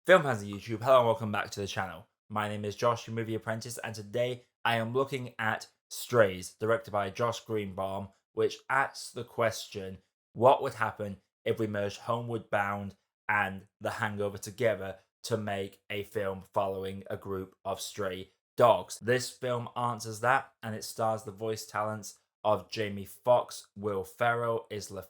Film fans of YouTube, hello and welcome back to the channel. My name is Josh, your Movie Apprentice, and today I am looking at Strays, directed by Josh Greenbaum, which asks the question, what would happen if we merged Homeward Bound and The Hangover together to make a film following a group of stray dogs? This film answers that, and it stars the voice talents of Jamie Foxx, Will Ferrell, Isla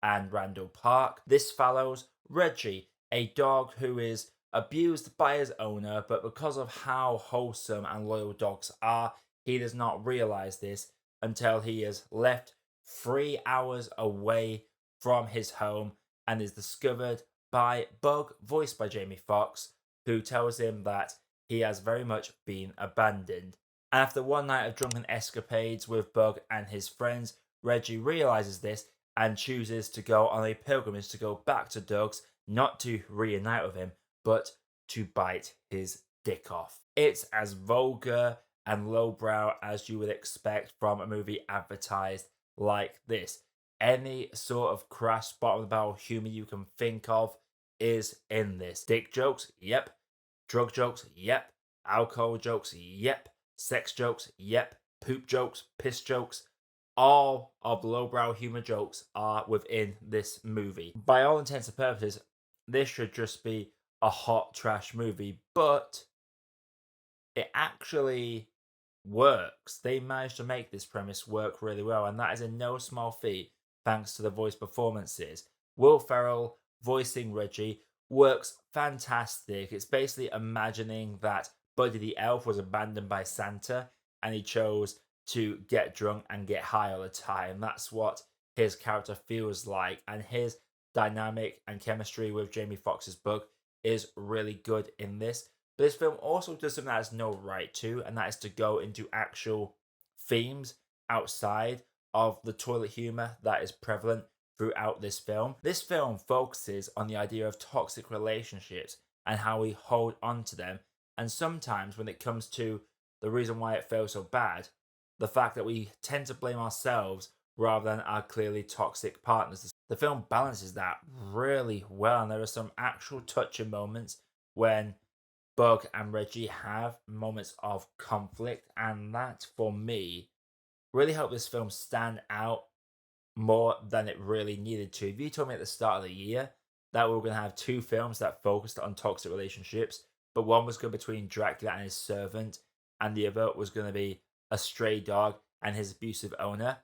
and Randall Park. This follows Reggie, a dog who is abused by his owner, but because of how wholesome and loyal dogs are, he does not realize this until he is left 3 hours away from his home and is discovered by Bug, voiced by Jamie Foxx, who tells him that he has very much been abandoned. After one night of drunken escapades with Bug and his friends, Reggie realizes this and chooses to go on a pilgrimage to go back to Doug's, not to reunite with him, but to bite his dick off. It's as vulgar and lowbrow as you would expect from a movie advertised like this. Any sort of crass bottom of the barrel humor you can think of is in this. Dick jokes, yep. Drug jokes, yep. Alcohol jokes, yep. Sex jokes, yep. Poop jokes, piss jokes. All of the lowbrow humor jokes are within this movie. By all intents and purposes, this should just be a hot trash movie, but it actually works. They managed to make this premise work really well, and that is in no small feat thanks to the voice performances. Will Ferrell voicing Reggie works fantastic. It's basically imagining that Buddy the Elf was abandoned by Santa and he chose to get drunk and get high all the time. That's what his character feels like, and his dynamic and chemistry with Jamie Foxx's Bug is really good in this. But this film also does something that has no right to, and that is to go into actual themes outside of the toilet humor that is prevalent throughout this film. This film focuses on the idea of toxic relationships and how we hold on to them. And sometimes when it comes to the reason why it feels so bad, the fact that we tend to blame ourselves rather than our clearly toxic partners. The film balances that really well, and there are some actual touching moments when Bug and Reggie have moments of conflict, and that for me really helped this film stand out more than it really needed to. If you told me at the start of the year that we were going to have two films that focused on toxic relationships, but one was going between Dracula and his servant, and the other was going to be a stray dog and his abusive owner,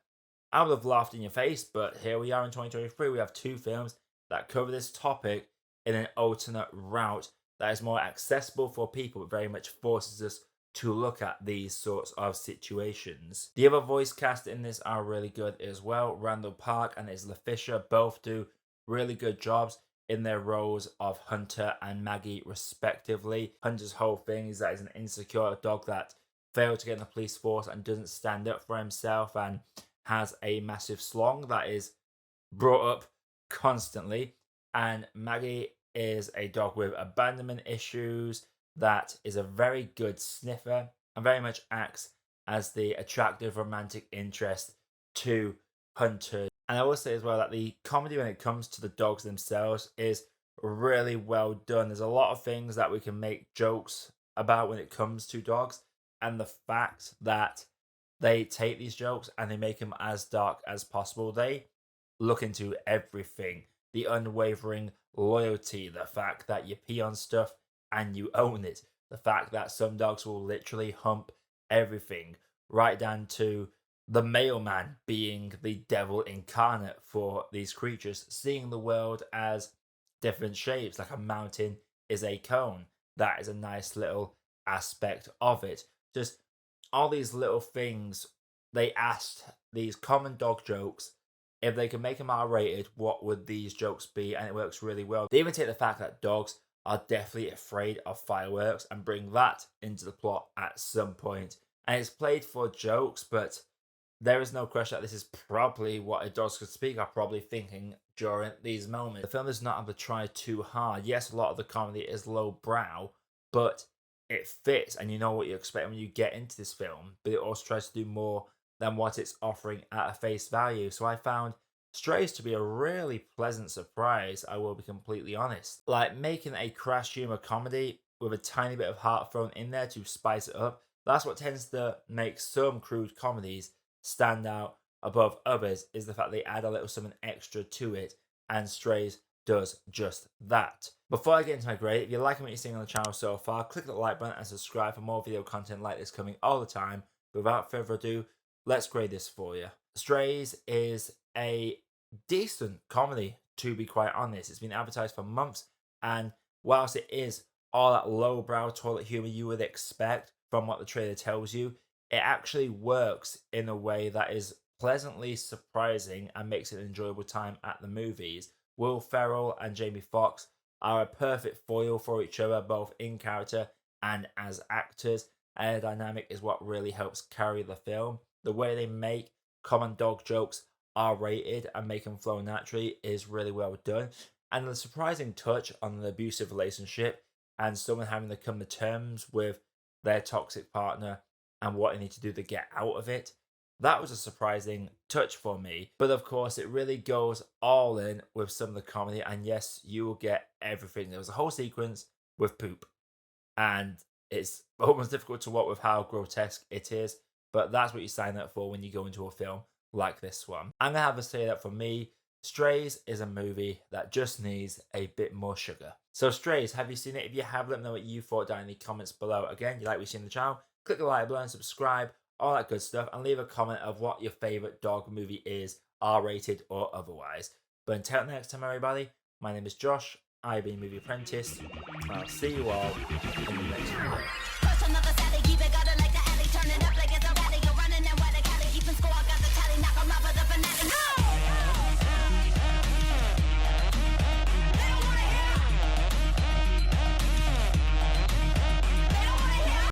I would have laughed in your face. But here we are in 2023. We have two films that cover this topic in an alternate route that is more accessible for people, but very much forces us to look at these sorts of situations. The other voice cast in this are really good as well. Randall Park and Isla both do really good jobs in their roles of Hunter and Maggie, respectively. Hunter's whole thing is that he's an insecure dog that failed to get in the police force and doesn't stand up for himself and has a massive slong that is brought up constantly. And Maggie is a dog with abandonment issues that is a very good sniffer and very much acts as the attractive romantic interest to Hunter. And I will say as well that the comedy when it comes to the dogs themselves is really well done. There's a lot of things that we can make jokes about when it comes to dogs, and the fact that they take these jokes and they make them as dark as possible. They look into everything. The unwavering loyalty, the fact that you pee on stuff and you own it, the fact that some dogs will literally hump everything, right down to the mailman being the devil incarnate for these creatures, seeing the world as different shapes, like a mountain is a cone. That is a nice little aspect of it. Just all these little things. They asked these common dog jokes, if they could make them R-rated, what would these jokes be? And it works really well. They even take the fact that dogs are definitely afraid of fireworks and bring that into the plot at some point. And it's played for jokes, but there is no question that this is probably what a dog could speak are probably thinking during these moments. The film does not have to try too hard. Yes, a lot of the comedy is low brow, but it fits and you know what you expect when you get into this film, but it also tries to do more than what it's offering at a face value. So I found Strays to be a really pleasant surprise, I will be completely honest. Like making a crash humor comedy with a tiny bit of heart thrown in there to spice it up, that's what tends to make some crude comedies stand out above others, is the fact they add a little something extra to it, and Strays does just that. Before I get into my grade, if you're liking what you're seeing on the channel so far, click the like button and subscribe for more video content like this coming all the time. Without further ado, let's grade this for you. Strays is a decent comedy, to be quite honest. It's been advertised for months, and whilst it is all that lowbrow toilet humor you would expect from what the trailer tells you, it actually works in a way that is pleasantly surprising and makes it an enjoyable time at the movies. Will Ferrell and Jamie Foxx are a perfect foil for each other, both in character and as actors, and their dynamic is what really helps carry the film. The way they make common dog jokes R-rated and make them flow naturally is really well done. And the surprising touch on an abusive relationship and someone having to come to terms with their toxic partner and what they need to do to get out of it, that was a surprising touch for me. But of course, it really goes all in with some of the comedy, and yes, you will get everything. There was a whole sequence with poop, and it's almost difficult to work with how grotesque it is, but that's what you sign up for when you go into a film like this one. I'm gonna have to say that for me, Strays is a movie that just needs a bit more sugar. So Strays, have you seen it? If you have, let me know what you thought down in the comments below. Again, you like what you see on the channel, click the like button, subscribe, all that good stuff, and leave a comment of what your favourite dog movie is, R-rated or otherwise. But until next time, everybody, my name is Josh, I've been Movie Apprentice, and I'll see you all in the next video.